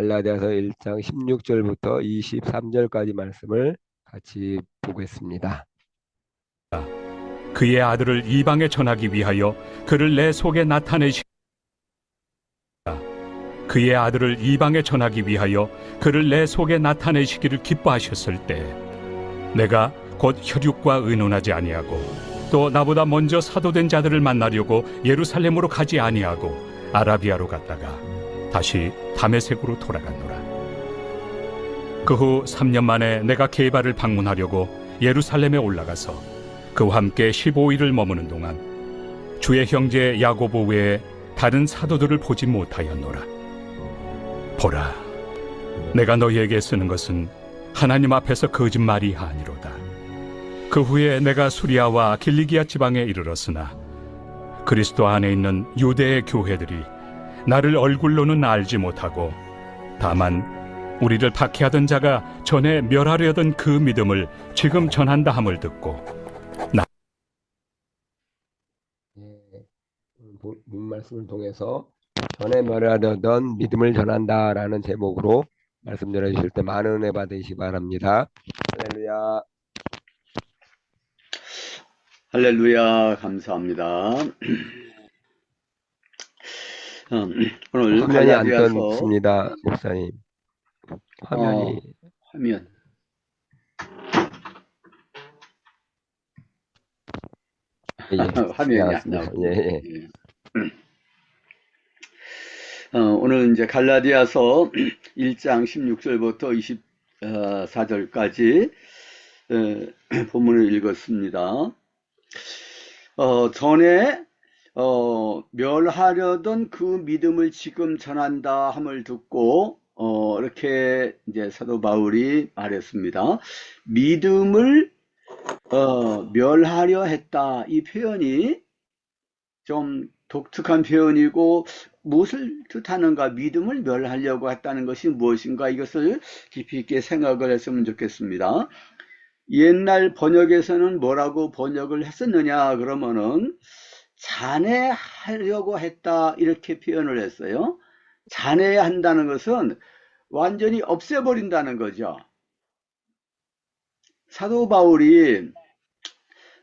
갈라디아서 1장 16절부터 23절까지 말씀을 같이 보겠습니다. 그의 아들을 이방에 전하기 위하여 그를 내 속에 나타내시 그의 아들을 이방에 전하기 위하여 그를 내 속에 나타내시기를 기뻐하셨을 때 내가 곧 혈육과 의논하지 아니하고 또 나보다 먼저 사도된 자들을 만나려고 예루살렘으로 가지 아니하고 아라비아로 갔다가 다시 다메섹으로 돌아갔노라. 그 후 3년 만에 내가 게바를 방문하려고 예루살렘에 올라가서 그와 함께 15일을 머무는 동안 주의 형제 야고보 외에 다른 사도들을 보지 못하였노라. 보라, 내가 너희에게 쓰는 것은 하나님 앞에서 거짓말이 아니로다. 그 후에 내가 수리아와 길리기아 지방에 이르렀으나 그리스도 안에 있는 유대의 교회들이 나를 얼굴로는 알지 못하고 다만 우리를 박해하던 자가 전에 멸하려던 그 믿음을 지금 전한다 함을 듣고 본 말씀을 통해서 전에 말하던 믿음을 전한다라는 제목으로 말씀 전해주실 때 많은 은혜 받으시기 바랍니다. 할렐루야. 할렐루야, 감사합니다. 오늘 화면이 안 갈라디아서 떴습니다, 목사님. 화면이 화면 화면이 안 나오고. 예. 오늘 이제 갈라디아서 1장 16절부터 24절까지 본문을 읽었습니다. 전에 멸하려던 그 믿음을 지금 전한다 함을 듣고 이렇게 이제 사도 바울이 말했습니다. 믿음을 멸하려 했다. 이 표현이 좀 독특한 표현이고 무엇을 뜻하는가, 믿음을 멸하려고 했다는 것이 무엇인가, 이것을 깊이 있게 생각을 했으면 좋겠습니다. 옛날 번역에서는 뭐라고 번역을 했었느냐 그러면은 잔해하려고 했다 이렇게 표현을 했어요. 잔해한다는 것은 완전히 없애버린다는 거죠. 사도 바울이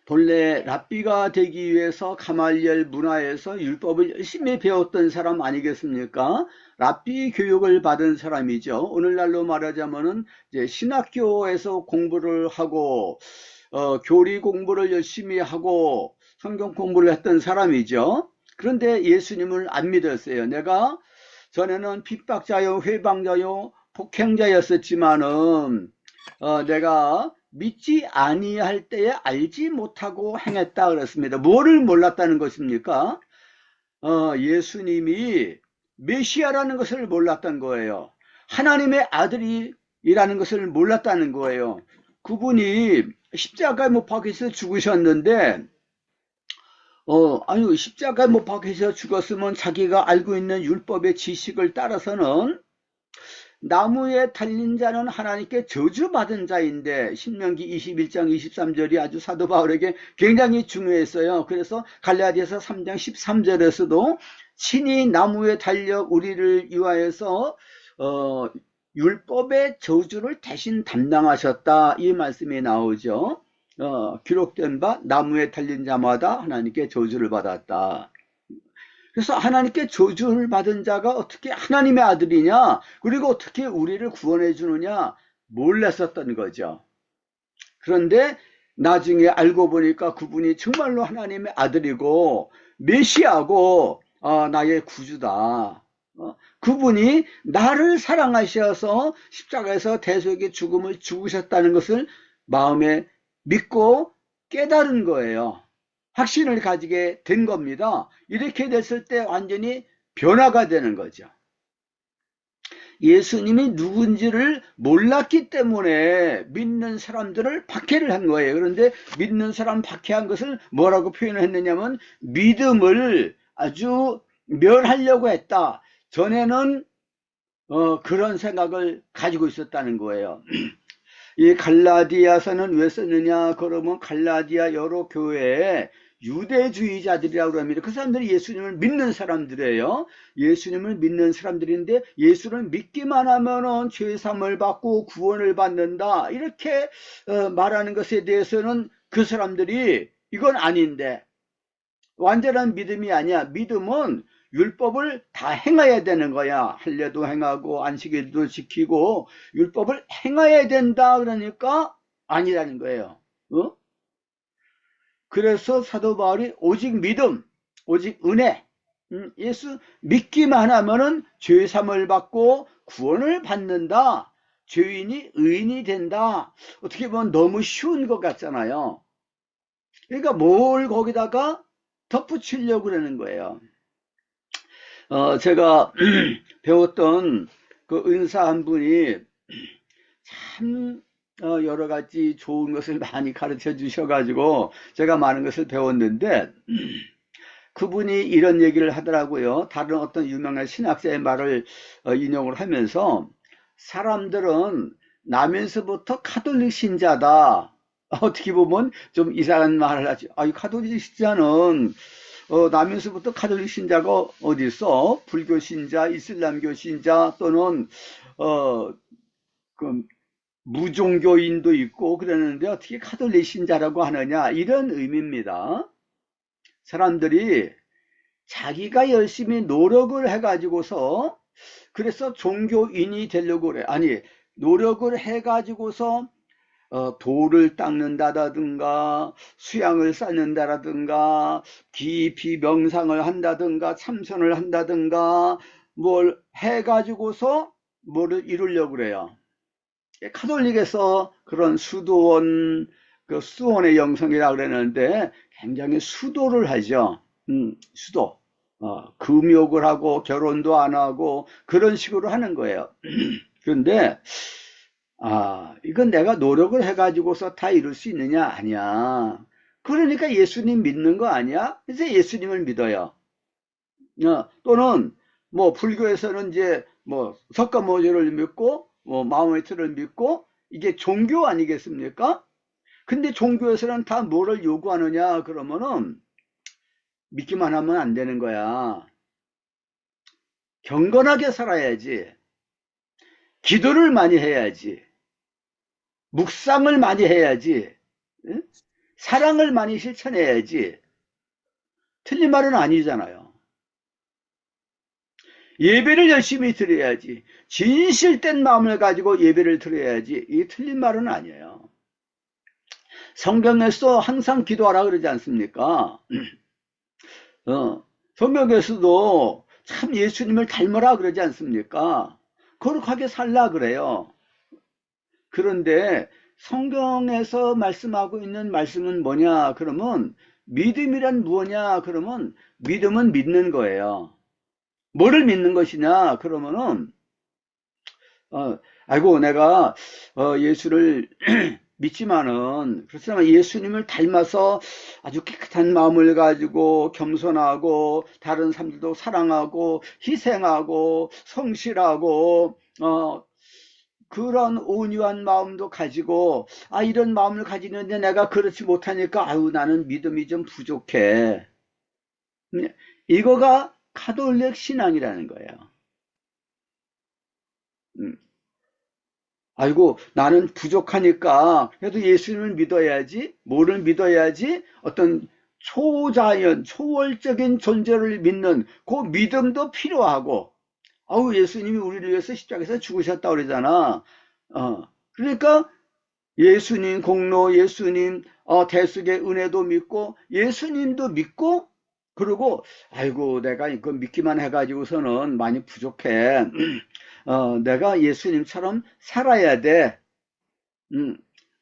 본래 랍비가 되기 위해서 가말리엘 문화에서 율법을 열심히 배웠던 사람 아니겠습니까? 랍비 교육을 받은 사람이죠. 오늘날로 말하자면은 이제 신학교에서 공부를 하고 교리 공부를 열심히 하고 성경 공부를 했던 사람이죠. 그런데 예수님을 안 믿었어요. 내가 전에는 핍박자요, 회방자요, 폭행자였었지만은 내가 믿지 아니할 때에 알지 못하고 행했다 그랬습니다. 뭐를 몰랐다는 것입니까? 예수님이 메시아라는 것을 몰랐던 거예요. 하나님의 아들이라는 것을 몰랐다는 거예요. 그분이 십자가에 못 박혀서 죽으셨는데 아니 십자가에 못 박혀서 죽었으면 자기가 알고 있는 율법의 지식을 따라서는 나무에 달린 자는 하나님께 저주받은 자인데, 신명기 21장 23절이 아주 사도 바울에게 굉장히 중요했어요. 그래서 갈라디아서 3장 13절에서도 친히 나무에 달려 우리를 위하여서 율법의 저주를 대신 담당하셨다, 이 말씀이 나오죠. 기록된 바 나무에 달린 자마다 하나님께 저주를 받았다. 그래서 하나님께 저주를 받은 자가 어떻게 하나님의 아들이냐, 그리고 어떻게 우리를 구원해 주느냐 몰랐었던 거죠. 그런데 나중에 알고 보니까 그분이 정말로 하나님의 아들이고 메시아고 나의 구주다. 그분이 나를 사랑하셔서 십자가에서 대속의 죽음을 죽으셨다는 것을 마음에 믿고 깨달은 거예요. 확신을 가지게 된 겁니다. 이렇게 됐을 때 완전히 변화가 되는 거죠. 예수님이 누군지를 몰랐기 때문에 믿는 사람들을 박해를 한 거예요. 그런데 믿는 사람 박해한 것을 뭐라고 표현을 했느냐면 믿음을 아주 멸하려고 했다. 전에는 그런 생각을 가지고 있었다는 거예요. 이 갈라디아서는 왜 썼느냐 그러면 갈라디아 여러 교회에 유대주의자들이라고 합니다. 그 사람들이 예수님을 믿는 사람들이에요. 예수님을 믿는 사람들인데 예수를 믿기만 하면은 죄사함을 받고 구원을 받는다. 이렇게 말하는 것에 대해서는 그 사람들이 이건 아닌데, 완전한 믿음이 아니야. 믿음은 율법을 다 행해야 되는 거야. 할례도 행하고 안식일도 지키고 율법을 행해야 된다. 그러니까 아니라는 거예요. 그래서 사도 바울이 오직 믿음, 오직 은혜, 예수 믿기만 하면은 죄사함을 받고 구원을 받는다. 죄인이 의인이 된다. 어떻게 보면 너무 쉬운 것 같잖아요. 그러니까 뭘 거기다가 덧붙이려고 그러는 거예요. 제가 배웠던 그 은사 한 분이 참 여러 가지 좋은 것을 많이 가르쳐 주셔가지고 제가 많은 것을 배웠는데, 그분이 이런 얘기를 하더라고요. 다른 어떤 유명한 신학자의 말을 인용을 하면서, 사람들은 나면서부터 카톨릭 신자다. 어떻게 보면 좀 이상한 말을 하죠. 이 카톨릭 신자는 나면서부터 카톨릭 신자가 어디 있어? 불교 신자, 이슬람교 신자 또는 그 무종교인도 있고 그러는데 어떻게 카톨릭 신자라고 하느냐, 이런 의미입니다. 사람들이 자기가 열심히 노력을 해가지고서, 그래서 종교인이 되려고 그래. 아니, 노력을 해가지고서 돌을 닦는다든가 수양을 쌓는다든가 깊이 명상을 한다든가 참선을 한다든가 뭘 해가지고서 뭐를 이루려고 그래요. 카톨릭에서 그런 수도원, 그 수원의 영성이라고 그랬는데 굉장히 수도를 하죠. 수도. 금욕을 하고 결혼도 안 하고 그런 식으로 하는 거예요. 그런데 이건 내가 노력을 해가지고서 다 이룰 수 있느냐? 아니야. 그러니까 예수님 믿는 거 아니야? 그래서 예수님을 믿어요. 또는 뭐 불교에서는 이제 뭐 석가모니를 믿고 뭐 마호메트를 믿고, 이게 종교 아니겠습니까? 근데 종교에서는 다 뭐를 요구하느냐 그러면은 믿기만 하면 안 되는 거야. 경건하게 살아야지. 기도를 많이 해야지. 묵상을 많이 해야지. 사랑을 많이 실천해야지. 틀린 말은 아니잖아요. 예배를 열심히 드려야지. 진실된 마음을 가지고 예배를 드려야지. 이게 틀린 말은 아니에요. 성경에서 항상 기도하라 그러지 않습니까? 성경에서도 참 예수님을 닮으라 그러지 않습니까? 거룩하게 살라 그래요. 그런데 성경에서 말씀하고 있는 말씀은 뭐냐 그러면, 믿음이란 무엇냐 그러면, 믿음은 믿는 거예요. 뭐를 믿는 것이냐 그러면은 아이고 내가 예수를 믿지만은, 그렇지만 예수님을 닮아서 아주 깨끗한 마음을 가지고 겸손하고 다른 사람들도 사랑하고 희생하고 성실하고 그런 온유한 마음도 가지고, 이런 마음을 가지는데 내가 그렇지 못하니까 나는 믿음이 좀 부족해. 이거가 카톨릭 신앙이라는 거예요. 아이고 나는 부족하니까 그래도 예수님을 믿어야지. 뭐를 믿어야지? 어떤 초자연, 초월적인 존재를 믿는 그 믿음도 필요하고, 예수님이 우리를 위해서 십자가에서 죽으셨다고 그러잖아. 그러니까 예수님 공로, 예수님 대속의 은혜도 믿고, 예수님도 믿고, 그리고 아이고 내가 이거 믿기만 해가지고서는 많이 부족해. 내가 예수님처럼 살아야 돼.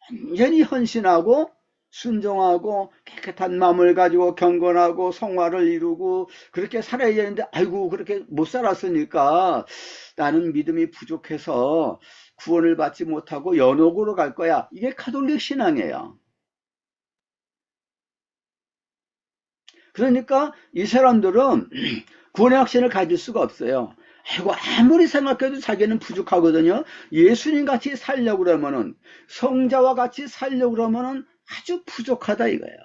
완전히 헌신하고 순종하고 깨끗한 마음을 가지고 경건하고 성화를 이루고 그렇게 살아야 되는데, 그렇게 못 살았으니까 나는 믿음이 부족해서 구원을 받지 못하고 연옥으로 갈 거야. 이게 카톨릭 신앙이에요. 그러니까 이 사람들은 구원의 확신을 가질 수가 없어요. 아무리 생각해도 자기는 부족하거든요. 예수님 같이 살려고 그러면은, 성자와 같이 살려고 그러면은 아주 부족하다 이거예요.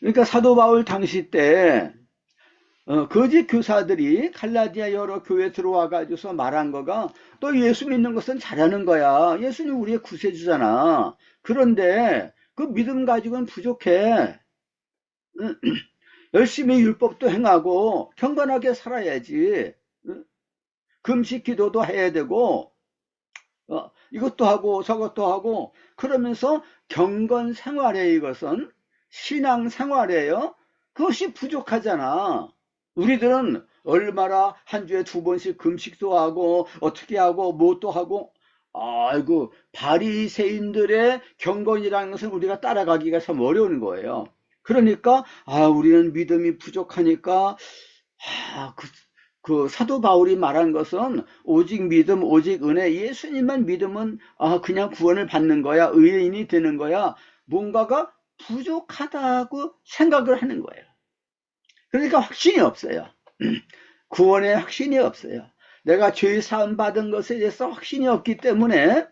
그러니까 사도 바울 당시 때 거짓 교사들이 갈라디아 여러 교회 들어와 가지고서 말한 거가 또 예수 믿는 것은 잘하는 거야. 예수는 우리의 구세주잖아. 그런데 그 믿음 가지고는 부족해. 열심히 율법도 행하고 경건하게 살아야지. 금식 기도도 해야 되고 이것도 하고 저것도 하고 그러면서 경건 생활에 이것은 신앙 생활이에요. 그것이 부족하잖아. 우리들은 얼마나 한 주에 2번씩 금식도 하고 어떻게 하고 뭣도 하고 아이고 바리새인들의 경건이라는 것은 우리가 따라가기가 참 어려운 거예요. 그러니까 우리는 믿음이 부족하니까 그 사도 바울이 말한 것은 오직 믿음, 오직 은혜, 예수님만 믿으면 그냥 구원을 받는 거야, 의인이 되는 거야. 뭔가가 부족하다고 생각을 하는 거예요. 그러니까 확신이 없어요. 구원에 확신이 없어요. 내가 죄 사함 받은 것에 대해서 확신이 없기 때문에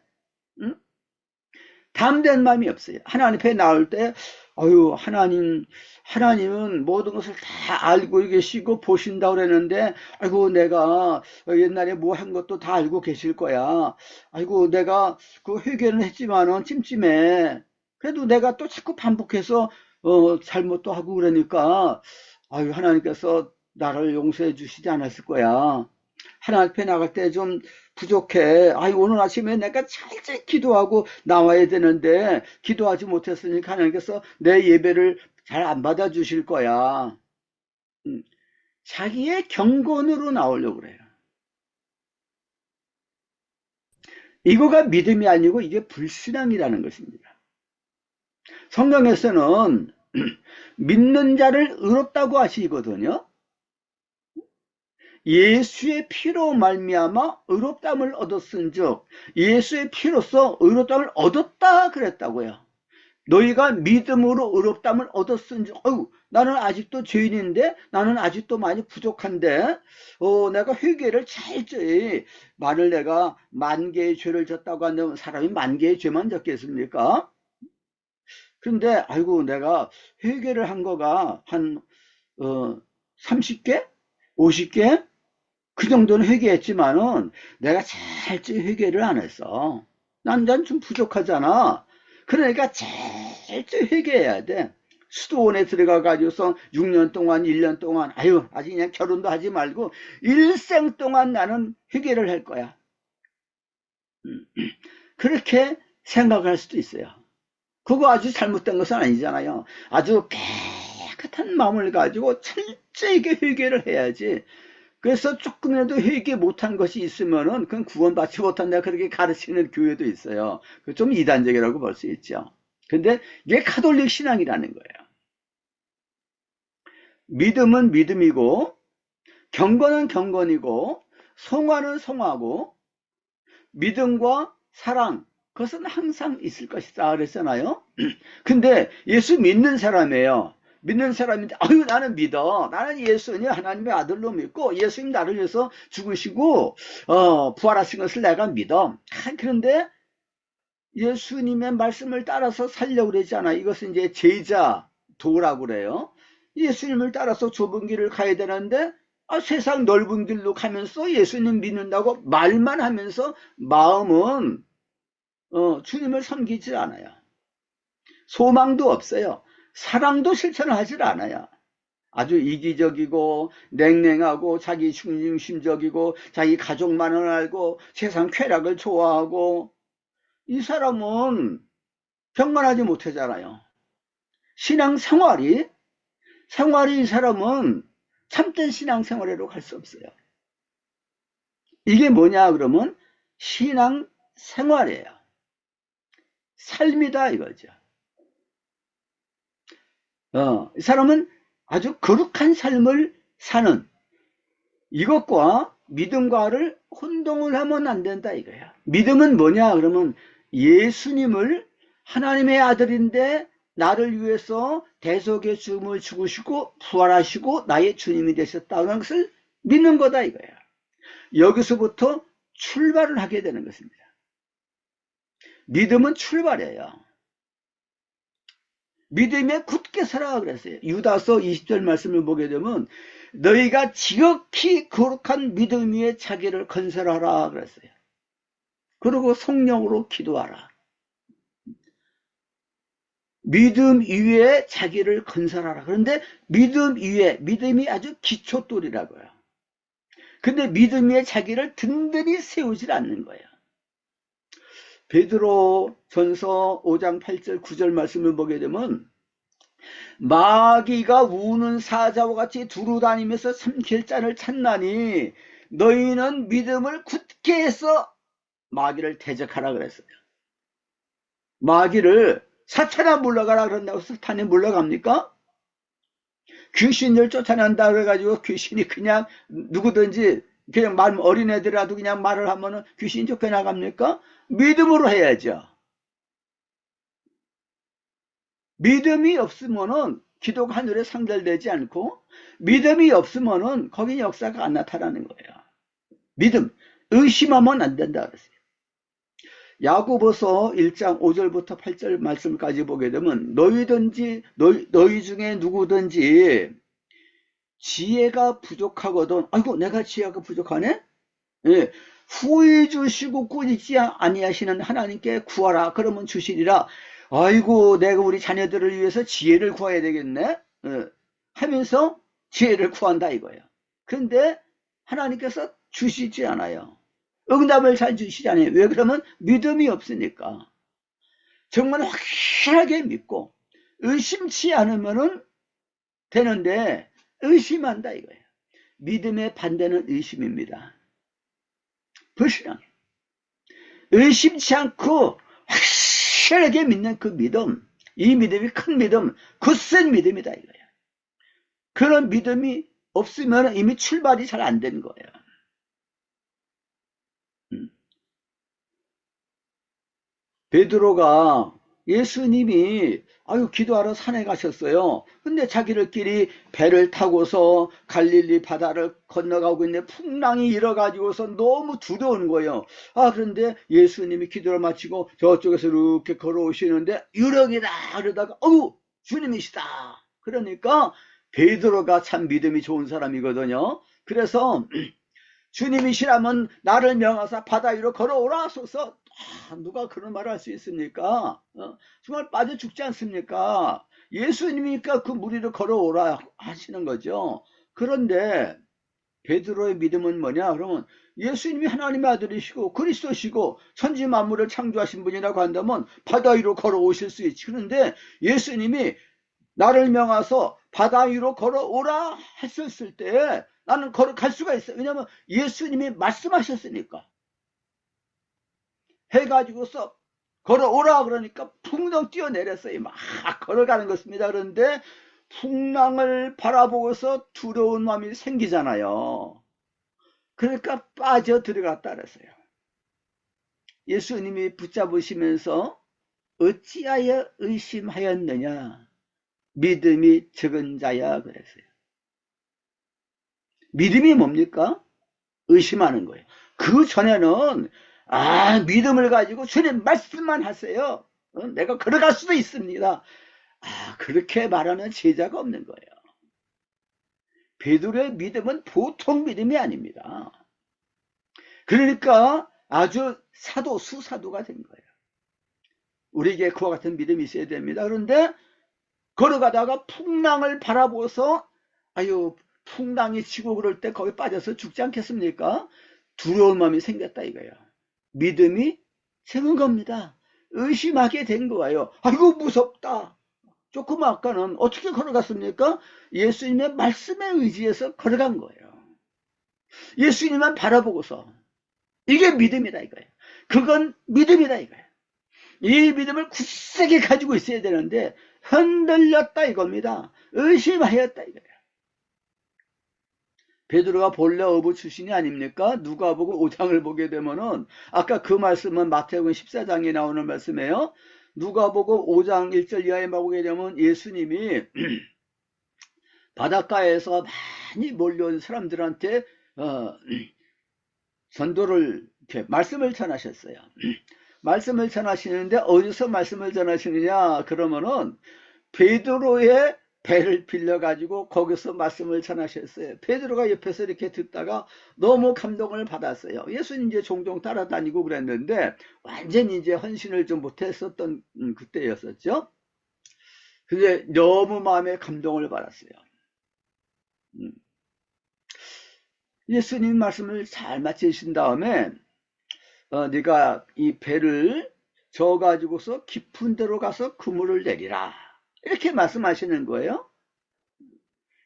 담대한 마음이 없어요. 하나님 앞에 나올 때 하나님은 모든 것을 다 알고 계시고 보신다고 그랬는데 아이고 내가 옛날에 뭐 한 것도 다 알고 계실 거야. 아이고 내가 그 회개는 했지만은 찜찜해. 그래도 내가 또 자꾸 반복해서 잘못도 하고 그러니까 하나님께서 나를 용서해 주시지 않았을 거야. 하나님 앞에 나갈 때 좀 부족해. 오늘 아침에 내가 잘 기도하고 나와야 되는데 기도하지 못했으니까 하나님께서 내 예배를 잘 안 받아주실 거야. 자기의 경건으로 나오려고 그래요. 이거가 믿음이 아니고 이게 불신앙이라는 것입니다. 성경에서는 믿는 자를 의롭다고 하시거든요. 예수의 피로 말미암아 의롭다함을 얻었은즉 예수의 피로서 의롭다함을 얻었다 그랬다고요. 너희가 믿음으로 의롭다함을 얻었은즉 나는 아직도 죄인인데 나는 아직도 많이 부족한데 내가 회개를 잘지 만일 내가 10,000개의 죄를 졌다고 하는 사람이 10,000개의 죄만 졌겠습니까? 그런데 내가 회개를 한 거가 한 30개? 50개? 그 정도는 회개했지만은 내가 잘지 회개를 안 했어. 난 좀 부족하잖아. 그러니까 잘지 회개해야 돼. 수도원에 들어가 가지고서 6년 동안 1년 동안 아직 그냥 결혼도 하지 말고 일생 동안 나는 회개를 할 거야. 그렇게 생각할 수도 있어요. 그거 아주 잘못된 것은 아니잖아요. 아주 깨끗한 마음을 가지고 철저하게 회개를 해야지. 그래서 조금이라도 회개 못한 것이 있으면은 그건 구원받지 못한다 그렇게 가르치는 교회도 있어요. 좀 이단적이라고 볼 수 있죠. 근데 이게 가톨릭 신앙이라는 거예요. 믿음은 믿음이고 경건은 경건이고 성화는 성화고 믿음과 사랑 그것은 항상 있을 것이다 그랬잖아요. 근데 예수 믿는 사람이에요. 믿는 사람인데 나는 믿어. 나는 예수님 하나님의 아들로 믿고 예수님 나를 위해서 죽으시고 부활하신 것을 내가 믿어. 그런데 예수님의 말씀을 따라서 살려고 그러잖아. 이것은 이제 제자 도라고 그래요. 예수님을 따라서 좁은 길을 가야 되는데 세상 넓은 길로 가면서 예수님 믿는다고 말만 하면서 마음은 주님을 섬기지 않아요. 소망도 없어요. 사랑도 실천을 하질 않아요. 아주 이기적이고 냉랭하고 자기 중심적이고 자기 가족만을 알고 세상 쾌락을 좋아하고 이 사람은 경건하지 못하잖아요. 신앙생활이 이 사람은 참된 신앙생활로 갈 수 없어요. 이게 뭐냐 그러면 신앙생활이에요. 삶이다 이거죠. 이 사람은 아주 거룩한 삶을 사는 이것과 믿음과를 혼동을 하면 안 된다 이거야. 믿음은 뭐냐 그러면 예수님을 하나님의 아들인데 나를 위해서 대속의 죽음을 죽으시고 부활하시고 나의 주님이 되셨다는 것을 믿는 거다 이거야. 여기서부터 출발을 하게 되는 것입니다. 믿음은 출발이에요. 믿음에 굳게 서라 그랬어요. 유다서 20절 말씀을 보게 되면 너희가 지극히 거룩한 믿음 위에 자기를 건설하라 그랬어요. 그리고 성령으로 기도하라. 믿음 위에 자기를 건설하라. 그런데 믿음 위에, 믿음이 아주 기초돌이라고요. 근데 믿음 위에 자기를 든든히 세우질 않는 거예요. 베드로 전서 5장 8절 9절 말씀을 보게 되면 마귀가 우는 사자와 같이 두루다니면서 삼킬 잔을 찾나니 너희는 믿음을 굳게 해서 마귀를 대적하라 그랬어요. 마귀를 사탄아 물러가라 그런다고 사탄이 물러갑니까? 귀신을 쫓아낸다 그래가지고 귀신이 그냥 누구든지 그냥 말 어린애들이라도 그냥 말을 하면은 귀신이 쫓겨나갑니까? 믿음으로 해야죠. 믿음이 없으면은 기도가 하늘에 상달되지 않고 믿음이 없으면은 거기 역사가 안 나타나는 거예요. 믿음, 의심하면 안 된다 그랬어요. 야고보서 1장 5절부터 8절 말씀까지 보게 되면 너희 중에 누구든지 지혜가 부족하거든. 아이고 내가 지혜가 부족하네. 예, 후히 주시고 꾸짖지 아니하시는 하나님께 구하라. 그러면 주시리라. 아이고 내가 우리 자녀들을 위해서 지혜를 구해야 되겠네. 하면서 지혜를 구한다 이거예요. 그런데 하나님께서 주시지 않아요. 응답을 잘 주시지 않아요. 왜 그러면 믿음이 없으니까. 정말 확실하게 믿고 의심치 않으면 되는데 의심한다 이거예요. 믿음의 반대는 의심입니다. 불신앙. 의심치 않고 확실하게 믿는 그 믿음, 이 믿음이 큰 믿음, 굳센 믿음이다 이거예요. 그런 믿음이 없으면 이미 출발이 잘 안 된 거예요. 베드로가 예수님이 기도하러 산에 가셨어요. 근데 자기들끼리 배를 타고서 갈릴리 바다를 건너가고 있는데 풍랑이 일어가지고서 너무 두려운 거예요. 그런데 예수님이 기도를 마치고 저쪽에서 이렇게 걸어오시는데 유령이다 그러다가 주님이시다. 그러니까 베드로가 참 믿음이 좋은 사람이거든요. 그래서 주님이시라면 나를 명하사 바다 위로 걸어오라 하소서. 누가 그런 말을 할 수 있습니까? 정말 빠져 죽지 않습니까? 예수님이니까 그 무리를 걸어오라 하시는 거죠. 그런데 베드로의 믿음은 뭐냐? 그러면 예수님이 하나님의 아들이시고 그리스도시고 천지 만물을 창조하신 분이라고 한다면 바다 위로 걸어오실 수 있지. 그런데 예수님이 나를 명하서 바다 위로 걸어오라 했었을 때 나는 걸어갈 수가 있어요. 왜냐하면 예수님이 말씀하셨으니까. 해가지고서 걸어오라 그러니까 풍덩 뛰어내렸어요. 막 걸어가는 것입니다. 그런데 풍랑을 바라보고서 두려운 마음이 생기잖아요. 그러니까 빠져 들어갔다 그랬어요. 예수님이 붙잡으시면서 어찌하여 의심하였느냐? 믿음이 적은 자야 그랬어요. 믿음이 뭡니까? 의심하는 거예요. 그 전에는 믿음을 가지고 주님 말씀만 하세요. 내가 걸어갈 수도 있습니다. 그렇게 말하는 제자가 없는 거예요. 베드로의 믿음은 보통 믿음이 아닙니다. 그러니까 아주 수사도가 된 거예요. 우리에게 그와 같은 믿음이 있어야 됩니다. 그런데 걸어가다가 풍랑을 바라보고서 풍랑이 치고 그럴 때 거기 빠져서 죽지 않겠습니까? 두려운 마음이 생겼다 이거예요. 믿음이 생긴 겁니다. 의심하게 된 거예요. 무섭다. 조금 아까는 어떻게 걸어갔습니까? 예수님의 말씀에 의지해서 걸어간 거예요. 예수님만 바라보고서. 이게 믿음이다 이거예요. 그건 믿음이다 이거예요. 이 믿음을 굳세게 가지고 있어야 되는데 흔들렸다 이겁니다. 의심하였다 이거예요. 베드로가 본래 어부 출신이 아닙니까? 누가복음 5장을 보게 되면은 아까 그 말씀은 마태복음 14장에 나오는 말씀이에요. 누가복음 5장 1절 이하에 보게 되면 예수님이 바닷가에서 많이 몰려온 사람들한테 전도를 이렇게 말씀을 전하셨어요. 말씀을 전하시는데 어디서 말씀을 전하시느냐 그러면은 베드로의 배를 빌려가지고 거기서 말씀을 전하셨어요. 베드로가 옆에서 이렇게 듣다가 너무 감동을 받았어요. 예수님 이제 종종 따라다니고 그랬는데 완전히 이제 헌신을 좀 못했었던 그때였었죠. 근데 너무 마음에 감동을 받았어요. 예수님 말씀을 잘 마치신 다음에 네가 이 배를 저 가지고서 깊은 데로 가서 그물을 내리라, 이렇게 말씀하시는 거예요.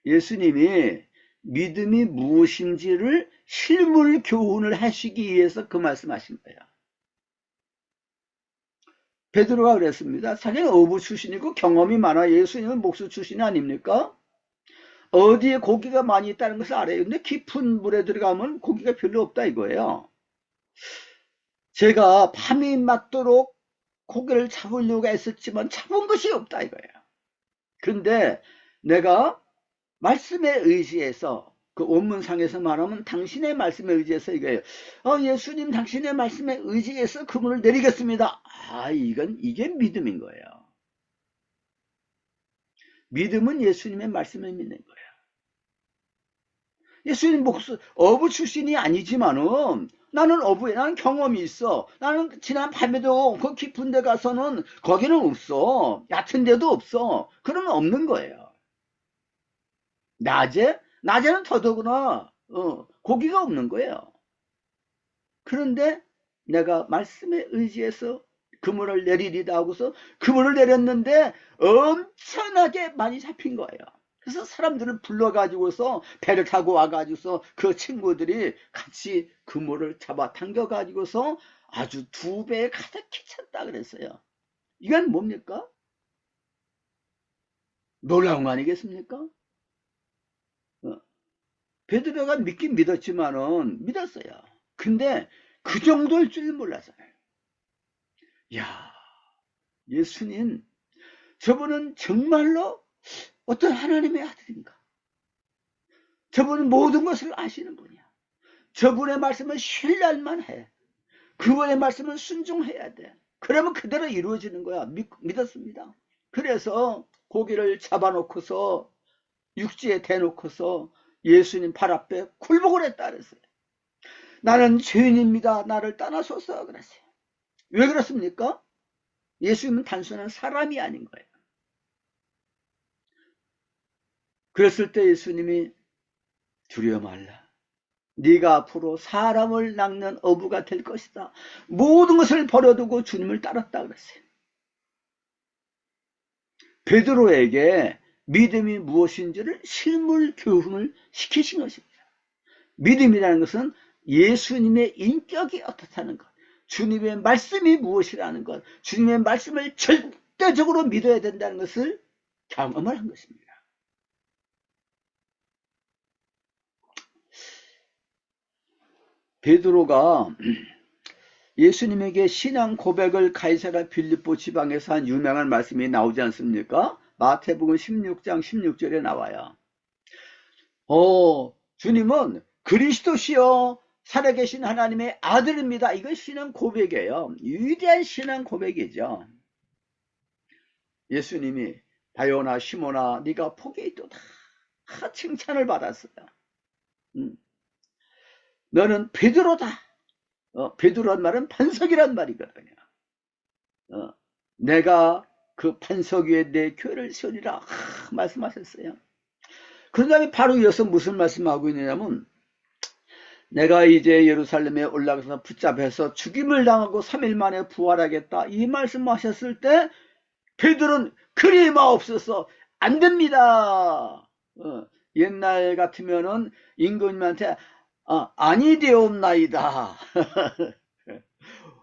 예수님이 믿음이 무엇인지를 실물 교훈을 하시기 위해서 그 말씀하신 거예요. 베드로가 그랬습니다. 자기는 어부 출신이고 경험이 많아. 예수님은 목수 출신이 아닙니까? 어디에 고기가 많이 있다는 것을 알아요. 근데 깊은 물에 들어가면 고기가 별로 없다 이거예요. 제가 밤이 맞도록 고기를 잡으려고 했었지만 잡은 것이 없다 이거예요. 그런데 내가 말씀에 의지해서, 그 원문상에서 말하면 당신의 말씀에 의지해서 이거예요. 예수님 당신의 말씀에 의지해서 그물을 내리겠습니다. 이게 믿음인 거예요. 믿음은 예수님의 말씀을 믿는 거예요. 예수님 어부 출신이 아니지만은 나는 어부에 나는 경험이 있어. 나는 지난 밤에도 그 깊은 데 가서는 거기는 없어. 얕은 데도 없어. 그러면 없는 거예요. 낮에는 더더구나 고기가 없는 거예요. 그런데 내가 말씀에 의지해서 그물을 내리리다 하고서 그물을 내렸는데 엄청나게 많이 잡힌 거예요. 그래서 사람들을 불러가지고서 배를 타고 와가지고서 그 친구들이 같이 그물을 잡아 당겨가지고서 아주 2배에 가득히 찼다 그랬어요. 이건 뭡니까? 놀라운 거 아니겠습니까? 베드로가 믿긴 믿었지만은 믿었어요. 근데 그 정도일 줄 몰랐어요. 야, 예수님, 저분은 정말로 어떤 하나님의 아들인가? 저분은 모든 것을 아시는 분이야. 저분의 말씀을 신뢰할만 해. 그분의 말씀은 순종해야 돼. 그러면 그대로 이루어지는 거야. 믿었습니다. 그래서 고기를 잡아놓고서 육지에 대놓고서 예수님 발 앞에 굴복을 했다 그랬어요. 나는 죄인입니다. 나를 떠나소서 그랬어요. 왜 그렇습니까? 예수님은 단순한 사람이 아닌 거예요. 그랬을 때 예수님이 두려워 말라. 네가 앞으로 사람을 낚는 어부가 될 것이다. 모든 것을 버려두고 주님을 따랐다 그랬어요. 베드로에게 믿음이 무엇인지를 실물 교훈을 시키신 것입니다. 믿음이라는 것은 예수님의 인격이 어떻다는 것, 주님의 말씀이 무엇이라는 것, 주님의 말씀을 절대적으로 믿어야 된다는 것을 경험을 한 것입니다. 베드로가 예수님에게 신앙 고백을 가이사랴 빌립보 지방에서 한 유명한 말씀이 나오지 않습니까? 마태복음 16장 16절에 나와요. 주님은 그리스도시요 살아계신 하나님의 아들입니다. 이건 신앙 고백이에요. 위대한 신앙 고백이죠. 예수님이 바요나 시몬아 네가 복이 있도다 칭찬을 받았어요. 너는 베드로다. 베드로란 말은 반석이란 말이거든요. 내가 그 반석 위에 내 교회를 세우리라 말씀하셨어요. 그 다음에 바로 이어서 무슨 말씀하고 있느냐면 내가 이제 예루살렘에 올라가서 붙잡혀서 죽임을 당하고 3일 만에 부활하겠다 이 말씀하셨을 때 베드로는 그리 마옵소서 안 됩니다. 옛날 같으면은 임금님한테 아니되옵나이다.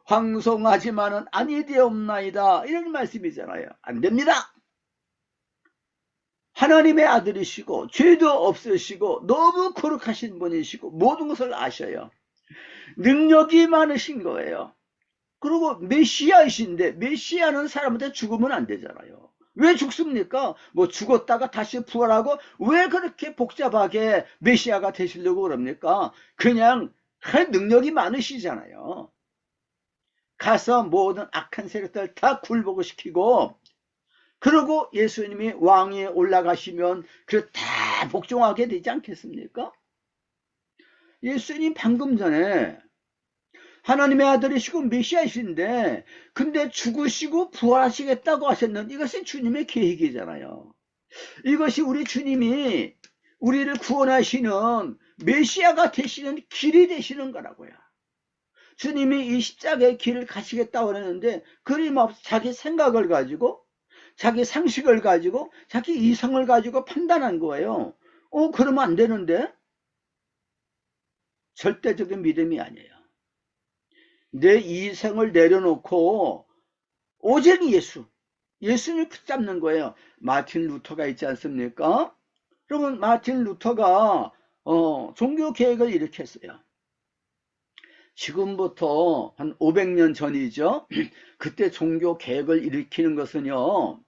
황송하지만은 아니되옵나이다. 이런 말씀이잖아요. 안 됩니다. 하나님의 아들이시고 죄도 없으시고 너무 거룩하신 분이시고 모든 것을 아셔요. 능력이 많으신 거예요. 그리고 메시아이신데 메시아는 사람한테 죽으면 안 되잖아요. 왜 죽습니까? 뭐 죽었다가 다시 부활하고 왜 그렇게 복잡하게 메시아가 되시려고 그럽니까? 그냥 능력이 많으시잖아요. 가서 모든 악한 세력들 다 굴복을 시키고 그리고 예수님이 왕위에 올라가시면 그 다 복종하게 되지 않겠습니까? 예수님 방금 전에 하나님의 아들이시고 메시아이신데 근데 죽으시고 부활하시겠다고 하셨는데 이것이 주님의 계획이잖아요. 이것이 우리 주님이 우리를 구원하시는 메시아가 되시는 길이 되시는 거라고요. 주님이 이 십자가의 길을 가시겠다고 하는데 끊임없이 자기 생각을 가지고 자기 상식을 가지고 자기 이성을 가지고 판단한 거예요. 그러면 안 되는데? 절대적인 믿음이 아니에요. 내 이성을 내려놓고 오직 예수를 붙잡는 거예요. 마틴 루터가 있지 않습니까? 그러면 마틴 루터가 종교 개혁을 일으켰어요. 지금부터 한 500년 전이죠. 그때 종교 개혁을 일으키는 것은요,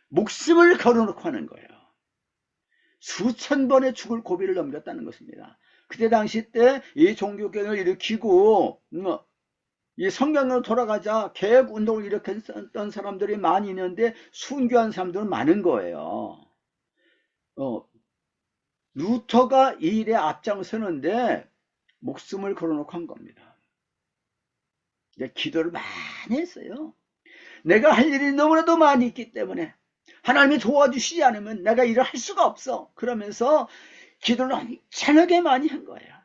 목숨을 걸어놓고 하는 거예요. 수천 번의 죽을 고비를 넘겼다는 것입니다. 그때 당시 때 이 종교 개혁을 일으키고 이 성경으로 돌아가자 개혁 운동을 일으켰던 사람들이 많이 있는데 순교한 사람들은 많은 거예요. 루터가 이 일에 앞장서는데 목숨을 걸어놓고 한 겁니다. 기도를 많이 했어요. 내가 할 일이 너무나도 많이 있기 때문에 하나님이 도와주시지 않으면 내가 일을 할 수가 없어. 그러면서 기도를 엄청나게 많이 한 거예요.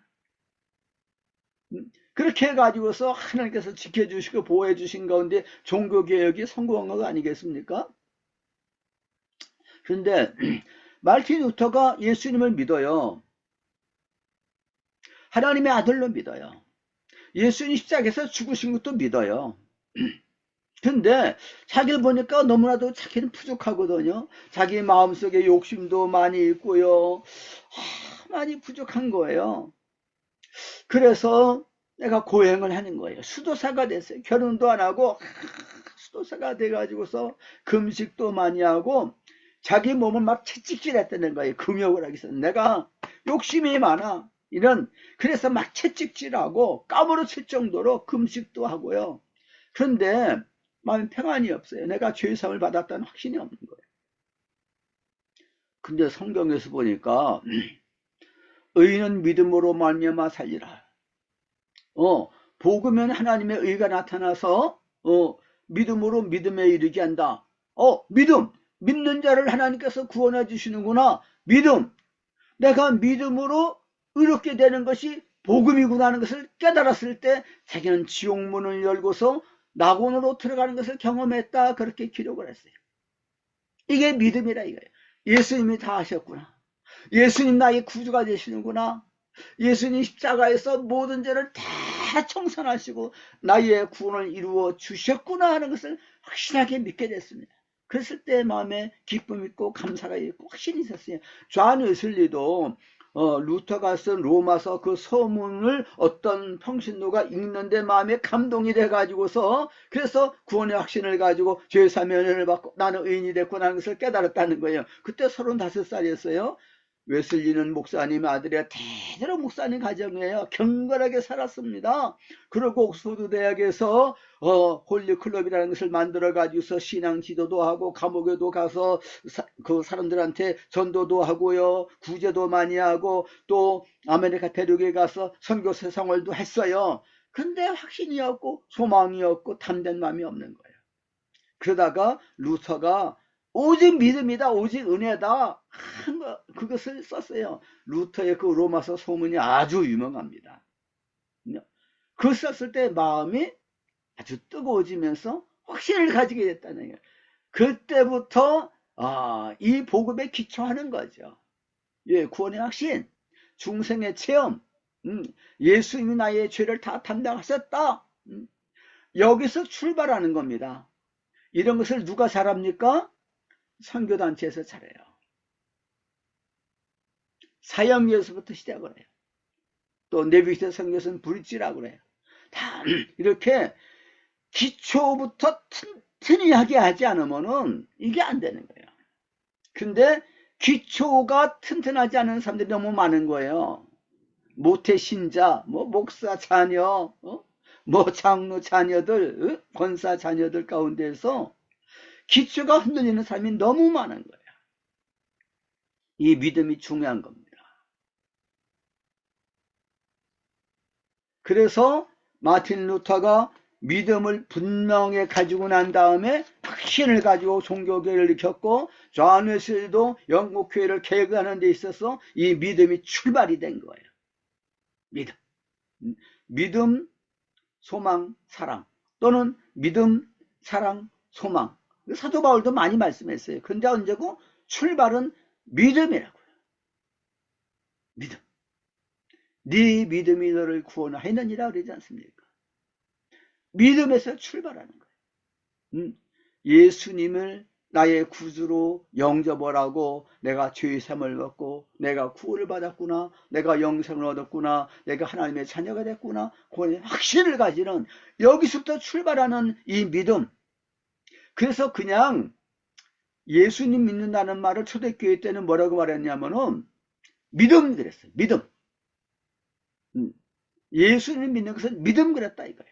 그렇게 해가지고서 하나님께서 지켜주시고 보호해 주신 가운데 종교개혁이 성공한 거 아니겠습니까? 그런데 마틴 루터가 예수님을 믿어요. 하나님의 아들로 믿어요. 예수님 십자가에서 죽으신 것도 믿어요. 근데 자기를 보니까 너무나도 자기는 부족하거든요. 자기 마음속에 욕심도 많이 있고요. 많이 부족한 거예요. 그래서 내가 고행을 하는 거예요. 수도사가 됐어요. 결혼도 안 하고 수도사가 돼가지고서 금식도 많이 하고 자기 몸을 막 채찍질했다는 거예요. 금욕을 하기 위해서. 내가 욕심이 많아. 그래서 막 채찍질하고 까무러칠 정도로 금식도 하고요. 그런데 마음에 평안이 없어요. 내가 죄사함을 받았다는 확신이 없는 거예요. 근데 성경에서 보니까 의인은 믿음으로 말미암아 살리라. 복음은 하나님의 의가 나타나서 믿음으로 믿음에 이르게 한다. 믿는 자를 하나님께서 구원해 주시는구나. 믿음. 내가 믿음으로 의롭게 되는 것이 복음이구나 하는 것을 깨달았을 때 자기는 지옥문을 열고서 낙원으로 들어가는 것을 경험했다. 그렇게 기록을 했어요. 이게 믿음이라 이거예요. 예수님이 다 하셨구나. 예수님 나의 구주가 되시는구나. 예수님 십자가에서 모든 죄를 다 청산하시고 나의 구원을 이루어 주셨구나 하는 것을 확실하게 믿게 됐습니다. 그랬을 때 마음에 기쁨이 있고 감사가 있고 확신이 있었어요. 존 웨슬리도 루터가 쓴 로마서 그 서문을 어떤 평신도가 읽는데 마음에 감동이 돼가지고서 그래서 구원의 확신을 가지고 죄 사면을 받고 나는 의인이 됐구나 하는 것을 깨달았다는 거예요. 그때 35살이었어요. 웨슬리는 목사님 아들이야. 대대로 목사님 가정이에요. 경건하게 살았습니다. 그리고 옥스퍼드 대학에서 홀리클럽이라는 것을 만들어 가지고서 신앙 지도도 하고 감옥에도 가서 그 사람들한테 전도도 하고요. 구제도 많이 하고 또 아메리카 대륙에 가서 선교 세상을도 했어요. 근데 확신이 없고 소망이 없고 담된 마음이 없는 거예요. 그러다가 루터가 오직 믿음이다, 오직 은혜다, 그것을 썼어요. 루터의 그 로마서 소문이 아주 유명합니다. 그걸 썼을 때 마음이 아주 뜨거워지면서 확신을 가지게 됐다는 거예요. 그때부터 이 복음에 기초하는 거죠. 구원의 확신, 중생의 체험, 예수님이 나의 죄를 다 담당하셨다. 여기서 출발하는 겁니다. 이런 것을 누가 잘합니까? 선교단체에서 잘해요. 사형에서부터 시작을 해요. 또 네비스 선교선 브릿지라고 그래요. 다 이렇게 기초부터 튼튼하게 하지 않으면은 이게 안 되는 거예요. 근데 기초가 튼튼하지 않은 사람들이 너무 많은 거예요. 모태 신자, 목사 자녀, 장로 자녀들, 권사 자녀들 가운데서 기초가 흔들리는 사람이 너무 많은 거예요. 이 믿음이 중요한 겁니다. 그래서 마틴 루터가 믿음을 분명히 가지고 난 다음에 확신을 가지고 종교개혁을 일으켰고, 존 웨슬리도 영국 교회를 개혁하는 데 있어서 이 믿음이 출발이 된 거예요. 믿음, 소망, 사랑, 또는 믿음, 사랑, 소망. 사도 바울도 많이 말씀했어요. 근데 언제고? 출발은 믿음이라고요. 믿음. 네 믿음이 너를 구원하느니라 그러지 않습니까? 믿음에서 출발하는 거예요. 예수님을 나의 구주로 영접을 하고 내가 죄의 사함을 받고 내가 구원을 받았구나, 내가 영생을 얻었구나, 내가 하나님의 자녀가 됐구나, 그런 확신을 가지는, 여기서부터 출발하는 이 믿음. 그래서 그냥 예수님 믿는다는 말을 초대교회 때는 뭐라고 말했냐면은 믿음 그랬어요. 믿음. 예수님 믿는 것은 믿음 그랬다 이거야.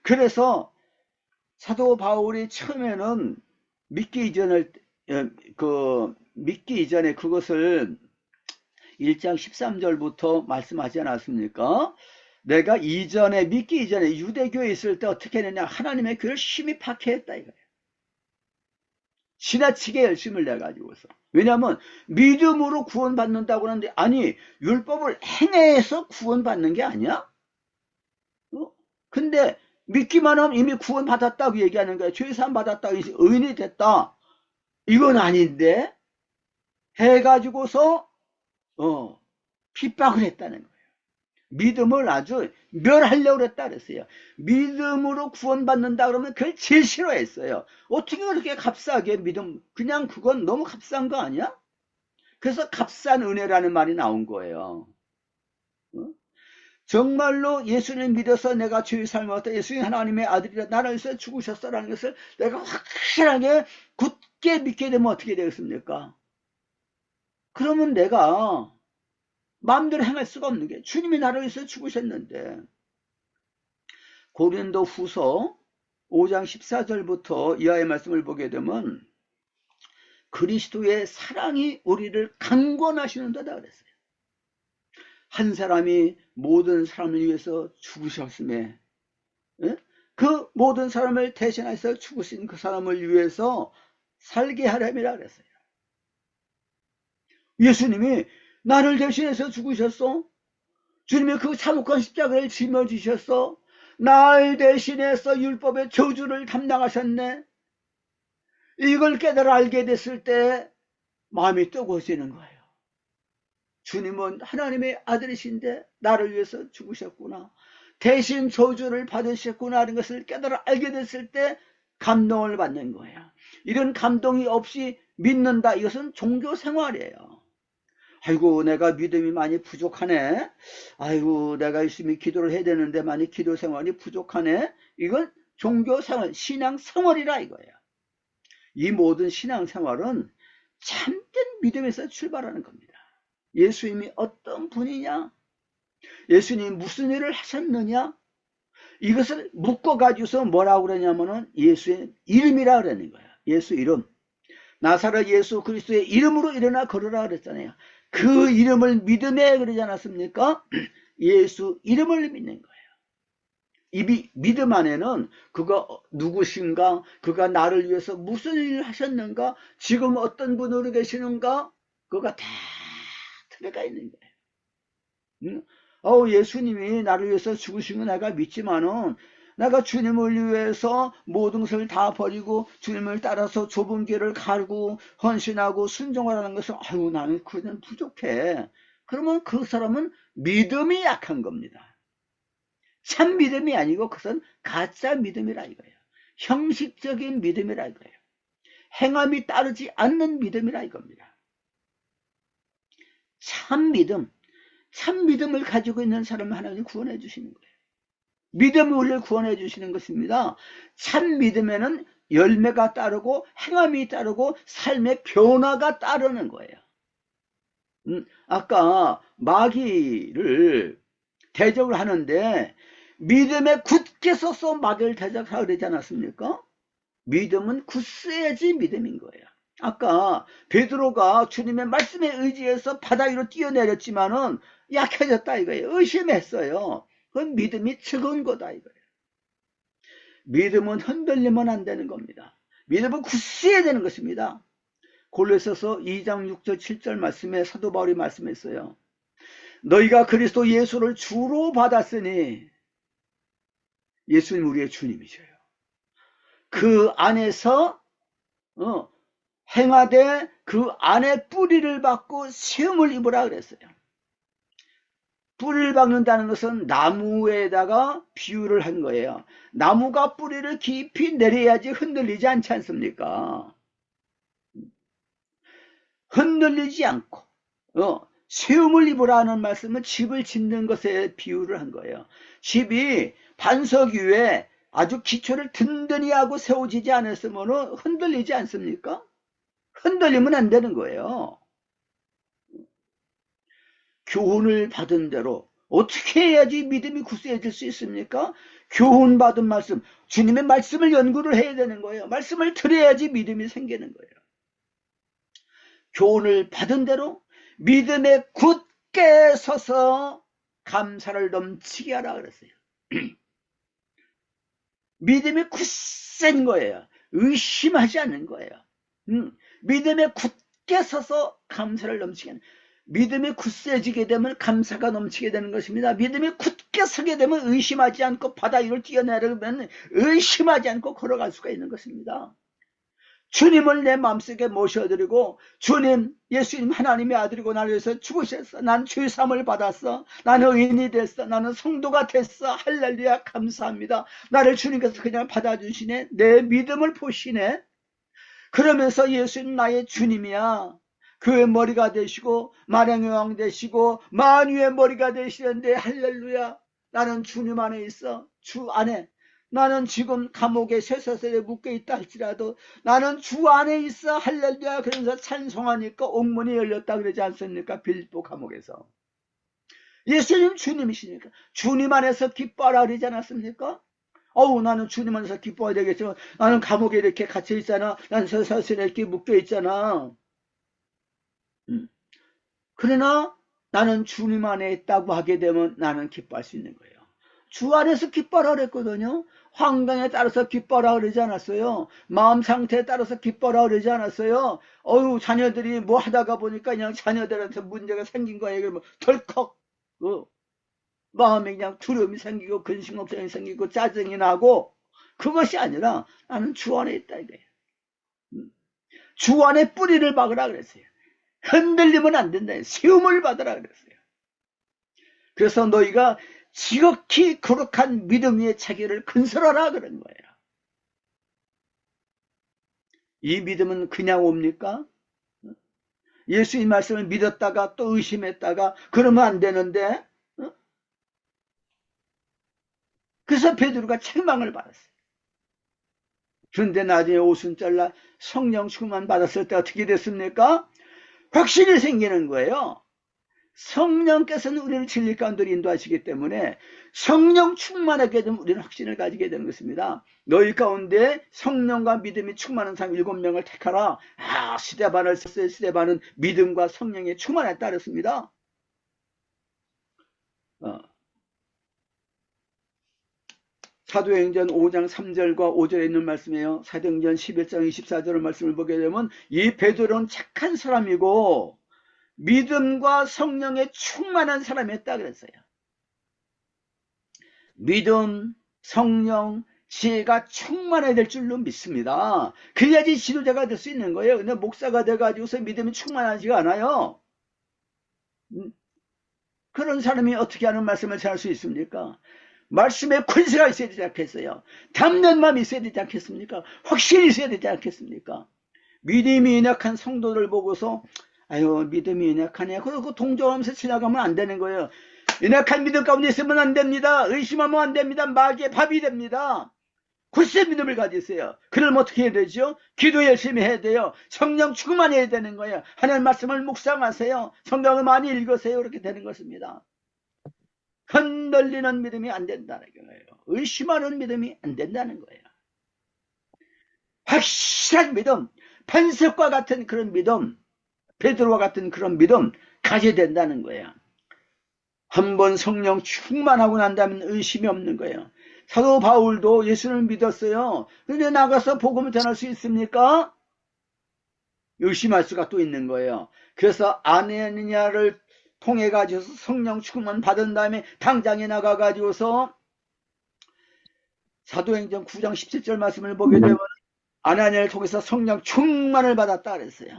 그래서 사도 바울이 처음에는 믿기 이전에 그것을 1장 13절부터 말씀하지 않았습니까? 내가 믿기 이전에 유대교에 있을 때 어떻게 했느냐, 하나님의 교회를 심히 박해했다 이거예요. 지나치게 열심을 내가지고서. 왜냐하면 믿음으로 구원받는다고 하는데, 아니 율법을 행해서 구원받는 게 아니야? 근데 믿기만 하면 이미 구원받았다고 얘기하는 거야. 죄사함 받았다고, 의인이 됐다, 이건 아닌데 해가지고서 핍박을 했다는 거예요. 믿음을 아주 멸하려고 했다 그랬어요. 믿음으로 구원받는다 그러면 그걸 제일 싫어했어요. 어떻게 그렇게 값싸게 믿음, 그냥 그건 너무 값싼 거 아니야? 그래서 값싼 은혜라는 말이 나온 거예요. 정말로 예수님 믿어서 내가 죄의 삶을 얻었다, 예수님 하나님의 아들이라, 나를 위해서 죽으셨어라는 것을 내가 확실하게 굳게 믿게 되면 어떻게 되겠습니까? 그러면 내가 마음대로 행할 수가 없는 게, 주님이 나를 위해서 죽으셨는데. 고린도 후서 5장 14절부터 이하의 말씀을 보게 되면 그리스도의 사랑이 우리를 강권하시는도다 그랬어요. 한 사람이 모든 사람을 위해서 죽으셨음에, 그 모든 사람을 대신해서 죽으신 그 사람을 위해서 살게 하려니라 그랬어요. 예수님이 나를 대신해서 죽으셨어. 주님이 그 참혹한 십자가를 짊어지셨어. 날 대신해서 율법의 저주를 담당하셨네. 이걸 깨달아 알게 됐을 때 마음이 뜨거워지는 거예요. 주님은 하나님의 아들이신데 나를 위해서 죽으셨구나, 대신 저주를 받으셨구나 하는 것을 깨달아 알게 됐을 때 감동을 받는 거예요. 이런 감동이 없이 믿는다, 이것은 종교 생활이에요. 아이고 내가 믿음이 많이 부족하네, 아이고 내가 열심히 기도를 해야 되는데 많이 기도 생활이 부족하네, 이건 종교 생활, 신앙 생활이라 이거예요. 이 모든 신앙 생활은 참된 믿음에서 출발하는 겁니다. 예수님이 어떤 분이냐, 예수님이 무슨 일을 하셨느냐, 이것을 묶어가지고서 뭐라고 그러냐면은 예수의 이름이라 그러는 거예요. 예수 이름. 나사렛 예수 그리스도의 이름으로 일어나 걸으라 그랬잖아요. 그 이름을 믿음에 그러지 않았습니까? 예수 이름을 믿는 거예요. 이 믿음 안에는 그가 누구신가, 그가 나를 위해서 무슨 일을 하셨는가, 지금 어떤 분으로 계시는가, 그가 다 들어가 있는 거예요. 예수님이 나를 위해서 죽으신 거 내가 믿지만은, 내가 주님을 위해서 모든 것을 다 버리고 주님을 따라서 좁은 길을 가고 헌신하고 순종하라는 것을, 아유 나는 그냥 부족해. 그러면 그 사람은 믿음이 약한 겁니다. 참 믿음이 아니고 그것은 가짜 믿음이라 이거예요. 형식적인 믿음이라 이거예요. 행함이 따르지 않는 믿음이라 이겁니다. 참 믿음을 가지고 있는 사람을 하나님이 구원해 주시는 거예요. 믿음이 우리를 구원해 주시는 것입니다. 참 믿음에는 열매가 따르고 행함이 따르고 삶의 변화가 따르는 거예요. 아까 마귀를 대적을 하는데 믿음에 굳게 서서 마귀를 대적하라 그러지 않았습니까? 믿음은 굳세야지 믿음인 거예요. 아까 베드로가 주님의 말씀에 의지해서 바다 위로 뛰어내렸지만은 약해졌다 이거예요. 의심했어요. 그건 믿음이 적은 거다 이거예요. 믿음은 흔들리면 안 되는 겁니다. 믿음은 굳세야 되는 것입니다. 골로새서 2장 6절 7절 말씀에 사도 바울이 말씀했어요. 너희가 그리스도 예수를 주로 받았으니, 예수님 우리의 주님이셔요. 그 안에서 행하되 그 안에 뿌리를 박고 세움을 입으라 그랬어요. 뿌리를 박는다는 것은 나무에다가 비유를 한 거예요. 나무가 뿌리를 깊이 내려야지 흔들리지 않지 않습니까? 흔들리지 않고 세움을 입으라는 말씀은 집을 짓는 것에 비유를 한 거예요. 집이 반석 위에 아주 기초를 든든히 하고 세워지지 않았으면 흔들리지 않습니까? 흔들리면 안 되는 거예요. 교훈을 받은 대로 어떻게 해야지 믿음이 굳세해질 수 있습니까? 교훈 받은 말씀, 주님의 말씀을 연구를 해야 되는 거예요. 말씀을 들어야지 믿음이 생기는 거예요. 교훈을 받은 대로 믿음에 굳게 서서 감사를 넘치게 하라 그랬어요. 믿음이 굳센 거예요. 의심하지 않는 거예요. 믿음에 굳게 서서 감사를 넘치게 하는, 믿음이 굳세지게 되면 감사가 넘치게 되는 것입니다. 믿음이 굳게 서게 되면 의심하지 않고 바다 위를 뛰어내려면 의심하지 않고 걸어갈 수가 있는 것입니다. 주님을 내 마음속에 모셔드리고, 주님, 예수님 하나님의 아들이고 나를 위해서 죽으셨어. 난 죄사함을 받았어. 나는 의인이 됐어. 나는 성도가 됐어. 할렐루야, 감사합니다. 나를 주님께서 그냥 받아주시네. 내 믿음을 보시네. 그러면서 예수님 나의 주님이야. 그의 머리가 되시고 만왕의 왕 되시고 만유의 머리가 되시는데, 할렐루야, 나는 주님 안에 있어. 주 안에. 나는 지금 감옥에 쇠사슬에 묶여 있다 할지라도 나는 주 안에 있어. 할렐루야. 그러면서 찬송하니까 옥문이 열렸다 그러지 않습니까? 빌립보 감옥에서. 예수님 주님이시니까 주님 안에서 기뻐하라 그러지 않았습니까? 나는 주님 안에서 기뻐해야 되겠지만 나는 감옥에 이렇게 갇혀 있잖아. 나는 쇠사슬에 이렇게 묶여 있잖아. 그러나 나는 주님 안에 있다고 하게 되면 나는 기뻐할 수 있는 거예요. 주 안에서 기뻐하라 그랬거든요. 환경에 따라서 기뻐하라 그러지 않았어요. 마음 상태에 따라서 기뻐하라 그러지 않았어요. 자녀들이 뭐 하다가 보니까 그냥 자녀들한테 문제가 생긴 거예요. 그러면 덜컥 마음에 그냥 두려움이 생기고 근심걱정이 생기고 짜증이 나고, 그것이 아니라 나는 주 안에 있다 이거예요. 주 안에 뿌리를 박으라 그랬어요. 흔들리면 안 된다. 세움을 받으라 그랬어요. 그래서 너희가 지극히 거룩한 믿음 위에 자기를 건설하라 그런 거예요. 이 믿음은 그냥 옵니까? 예수님 말씀을 믿었다가 또 의심했다가 그러면 안 되는데, 그래서 베드로가 책망을 받았어요. 그런데 나중에 오순절날 성령 충만 받았을 때 어떻게 됐습니까? 확신이 생기는 거예요. 성령께서는 우리를 진리 가운데로 인도하시기 때문에 성령 충만하게 되면 우리는 확신을 가지게 되는 것입니다. 너희 가운데 성령과 믿음이 충만한 사람 7명을 택하라. 스데반을 썼어요. 스데반은 믿음과 성령에 충만에 따랐습니다. 사도행전 5장 3절과 5절에 있는 말씀이에요. 사도행전 11장 24절의 말씀을 보게 되면 이 베드로는 착한 사람이고 믿음과 성령에 충만한 사람이었다 그랬어요. 믿음, 성령, 지혜가 충만해야 될 줄로 믿습니다. 그래야지 지도자가 될 수 있는 거예요. 근데 목사가 돼가지고서 믿음이 충만하지가 않아요. 그런 사람이 어떻게 하는 말씀을 전할 수 있습니까? 말씀에 권세가 있어야 되지 않겠어요? 담는 마음이 있어야 되지 않겠습니까? 확신이 있어야 되지 않겠습니까? 믿음이 연약한 성도들 보고서 믿음이 연약하네, 그리고 동정하면서 지나가면 안 되는 거예요. 연약한 믿음 가운데 있으면 안 됩니다. 의심하면 안 됩니다. 마귀의 밥이 됩니다. 굳세 믿음을 가지세요. 그러면 어떻게 해야 되죠? 기도 열심히 해야 돼요. 성령 충만해야 되는 거예요. 하나님 말씀을 묵상하세요. 성경을 많이 읽으세요. 그렇게 되는 것입니다. 흔들리는 믿음이 안 된다는 거예요. 의심하는 믿음이 안 된다는 거예요. 확실한 믿음, 반석과 같은 그런 믿음, 베드로와 같은 그런 믿음 가져야 된다는 거예요. 한번 성령 충만하고 난 다음에 의심이 없는 거예요. 사도 바울도 예수를 믿었어요. 그런데 나가서 복음을 전할 수 있습니까? 의심할 수가 또 있는 거예요. 그래서 아네니아를 통해 가지고서 성령 충만 받은 다음에 당장에 나가 가지고서 사도행전 9장 17절 말씀을 보게 되면 아나니아를 통해서 성령 충만을 받았다 그랬어요.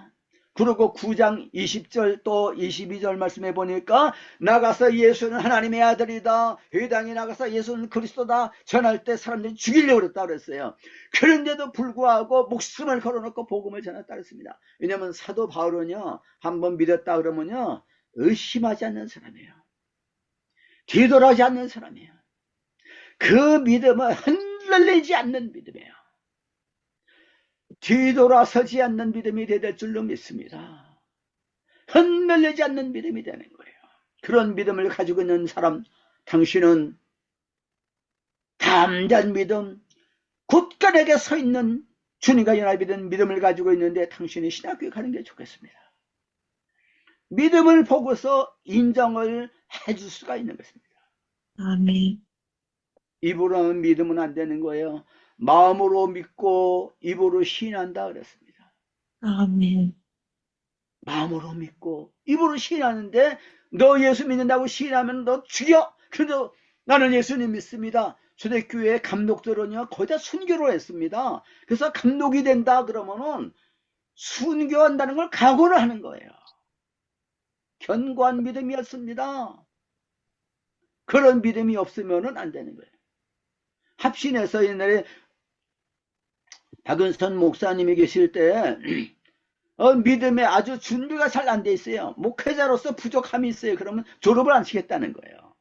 그리고 9장 20절 또 22절 말씀해 보니까 나가서 예수는 하나님의 아들이다, 이 땅에 나가서 예수는 그리스도다 전할 때 사람들이 죽이려고 그랬다 그랬어요. 그런데도 불구하고 목숨을 걸어놓고 복음을 전했다 그랬습니다. 왜냐하면 사도 바울은요, 한번 믿었다 그러면요 의심하지 않는 사람이에요. 뒤돌아오지 않는 사람이에요. 그 믿음은 흔들리지 않는 믿음이에요. 뒤돌아서지 않는 믿음이 될 줄로 믿습니다. 흔들리지 않는 믿음이 되는 거예요. 그런 믿음을 가지고 있는 사람, 당신은 담대한 믿음, 굳건하게 서 있는 주님과 연합된 믿음을 가지고 있는데 당신이 신학교에 가는 게 좋겠습니다. 믿음을 보고서 인정을 해줄 수가 있는 것입니다. 아멘. 입으로는 믿으면 안 되는 거예요. 마음으로 믿고 입으로 시인한다 그랬습니다. 아멘. 마음으로 믿고 입으로 시인하는데 너 예수 믿는다고 시인하면 너 죽여. 그래도 나는 예수님 믿습니다. 초대교회 감독들은요 거의 다 순교를 했습니다. 그래서 감독이 된다 그러면은 순교한다는 걸 각오를 하는 거예요. 견고한 믿음이었습니다. 그런 믿음이 없으면은 안 되는 거예요. 합신에서 옛날에 박은선 목사님이 계실 때 믿음에 아주 준비가 잘 안 돼 있어요. 목회자로서 부족함이 있어요. 그러면 졸업을 안 시켰다는 거예요.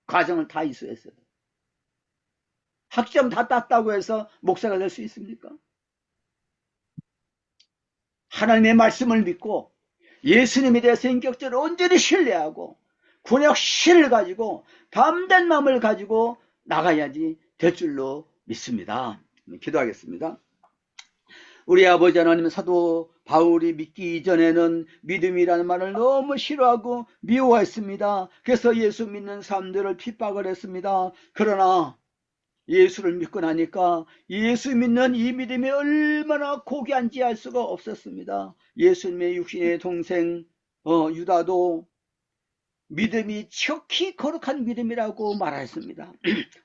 과정을 다 이수했어요. 학점 다 땄다고 해서 목사가 될 수 있습니까? 하나님의 말씀을 믿고 예수님에 대해서 인격적으로 온전히 신뢰하고 구원의 확신을 가지고 담대한 마음을 가지고 나가야지 될 줄로 믿습니다. 기도하겠습니다. 우리 아버지 하나님, 사도 바울이 믿기 이전에는 믿음이라는 말을 너무 싫어하고 미워했습니다. 그래서 예수 믿는 사람들을 핍박을 했습니다. 그러나 예수를 믿고 나니까 예수 믿는 이 믿음이 얼마나 고귀한지 알 수가 없었습니다. 예수님의 육신의 동생 유다도 믿음이 지극히 거룩한 믿음이라고 말했습니다.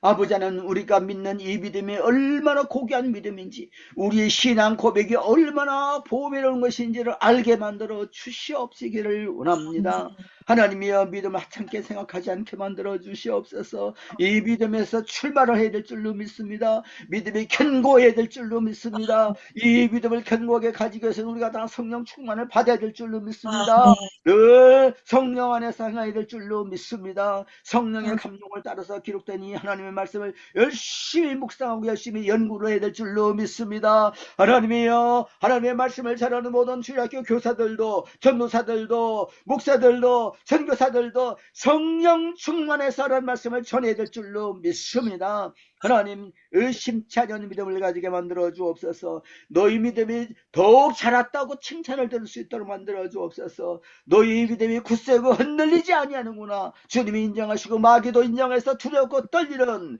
아버지는 우리가 믿는 이 믿음이 얼마나 고귀한 믿음인지, 우리의 신앙 고백이 얼마나 보배로운 것인지를 알게 만들어 주시옵시기를 원합니다. 하나님이여, 믿음을 하찮게 생각하지 않게 만들어 주시옵소서. 이 믿음에서 출발을 해야 될 줄로 믿습니다. 믿음이 견고해야 될 줄로 믿습니다. 이 믿음을 견고하게 가지기 위해서는 우리가 다 성령 충만을 받아야 될 줄로 믿습니다. 늘 성령 안에서 행해야 될 줄로 믿습니다. 성령의 감동을 따라서 기록된 이 하나님의 말씀을 열심히 묵상하고 열심히 연구를 해야 될 줄로 믿습니다. 하나님이여, 하나님의 말씀을 잘하는 모든 주일학교 교사들도, 전도사들도, 목사들도, 선교사들도 성령 충만해서 하는 말씀을 전해야 될 줄로 믿습니다. 하나님, 의심치 않은 믿음을 가지게 만들어 주옵소서. 너희 믿음이 더욱 자랐다고 칭찬을 들을 수 있도록 만들어 주옵소서. 너희 믿음이 굳세고 흔들리지 아니하는구나. 주님이 인정하시고 마귀도 인정해서 두렵고 떨리는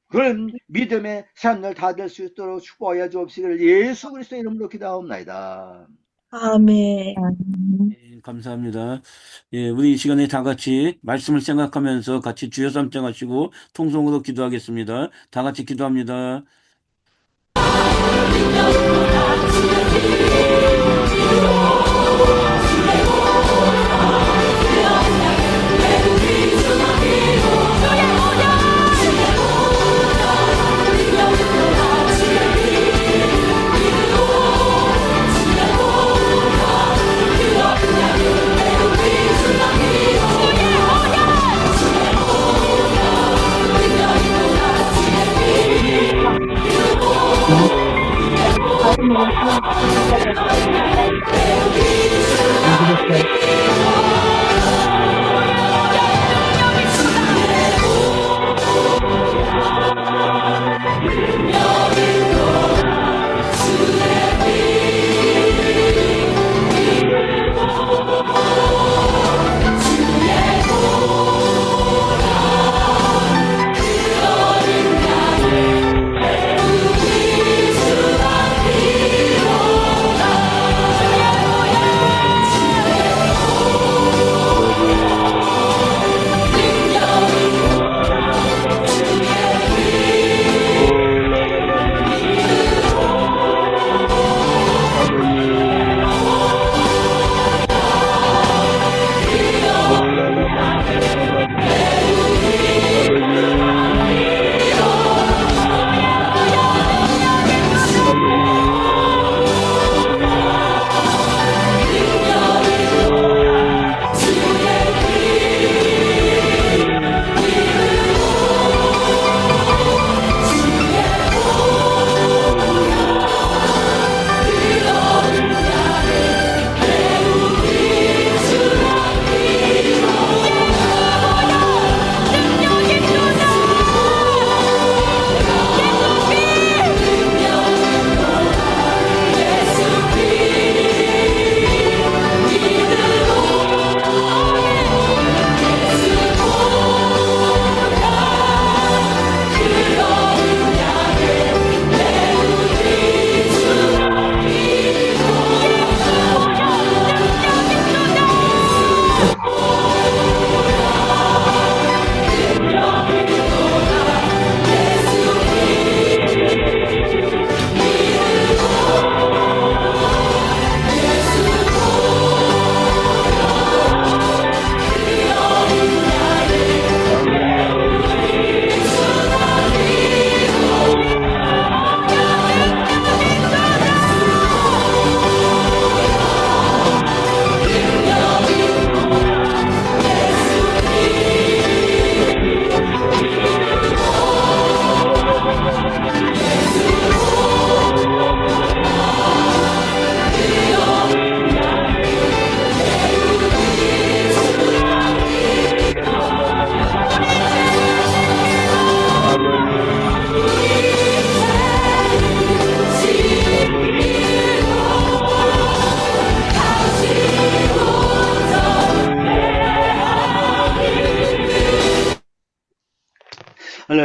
그런 믿음의 사람들 다 될 수 있도록 축복하여 주옵시기를 예수 그리스도의 이름으로 기도하옵나이다. 아멘. 예, 감사합니다. 예, 우리 이 시간에 다 같이 말씀을 생각하면서 같이 주여 삼정하시고 통성으로 기도하겠습니다. 다 같이 기도합니다.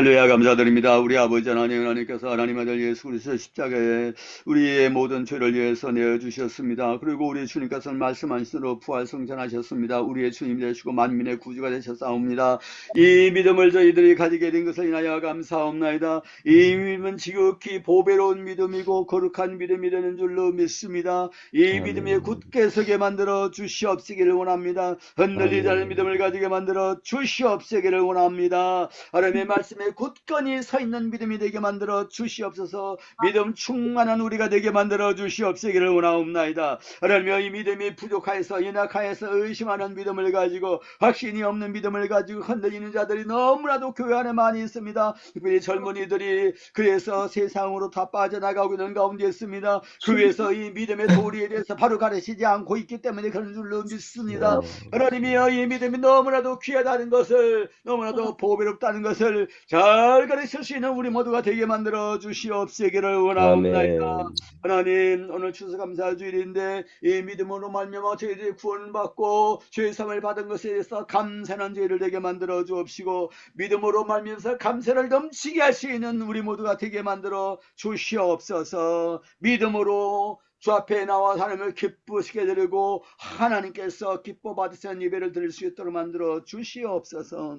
할렐루야. 감사드립니다. 우리 아버지 하나님께서 하나님 아들 예수 그리스도 십자가에 우리의 모든 죄를 위해서 내어주셨습니다. 그리고 우리 주님께서는 말씀하신 대로 부활 성전하셨습니다. 우리의 주님 되시고 만민의 구주가 되셨사옵니다. 이 믿음을 저희들이 가지게 된 것을 인하여 감사옵나이다. 이 믿음은 지극히 보배로운 믿음이고 거룩한 믿음이 되는 줄로 믿습니다. 이 믿음에 굳게 서게 만들어 주시옵시기를 원합니다. 흔들리지 않는 믿음을 가지게 만들어 주시옵시기를 원합니다. 하나님의 말씀에 굳건히 서 있는 믿음이 되게 만들어 주시옵소서. 믿음 충만한 우리가 되게 만들어 주시옵시기를 원하옵나이다. 하나님여, 이 믿음이 부족하여서 연약하여서 의심하는 믿음을 가지고 확신이 없는 믿음을 가지고 흔들리는 자들이 너무나도 교회 안에 많이 있습니다. 특별히 젊은이들이 그래서 세상으로 다 빠져나가고 있는 가운데 있습니다. 그래서 이 믿음의 도리에 대해서 바로 가르치지 않고 있기 때문에 그런 줄로 믿습니다. 하나님이여, 이 믿음이 너무나도 귀하다는 것을, 너무나도 보배롭다는 것을 잘 가르칠 수 있는 우리 모두가 되게 만들어 주시옵시기를 원하옵나이다. 하나님, 오늘 추수감사 주일인데 이 믿음으로 말미암아 저희들이 구원받고 죄사함을 받은 것에 대해서 감사하는 저희를 되게 만들어 주옵시고, 믿음으로 말미암아서 감사를 넘치게 할 수 있는 우리 모두가 되게 만들어 주시옵소서. 믿음으로 주 앞에 나와 하나님을 기쁘시게 드리고 하나님께서 기뻐 받으시는 예배를 드릴 수 있도록 만들어 주시옵소서.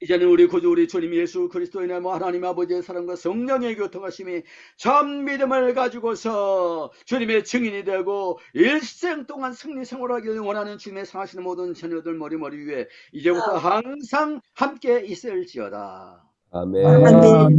이제는 우리 구주 우리 주님 예수 그리스도의 이름으로 하나님 아버지의 사랑과 성령의 교통하심이 전 믿음을 가지고서 주님의 증인이 되고 일생 동안 승리 생활하기를 원하는 주님의 사랑하시는 모든 자녀들 머리 위에 이제부터 항상 함께 있을지어다. 아멘. 아멘.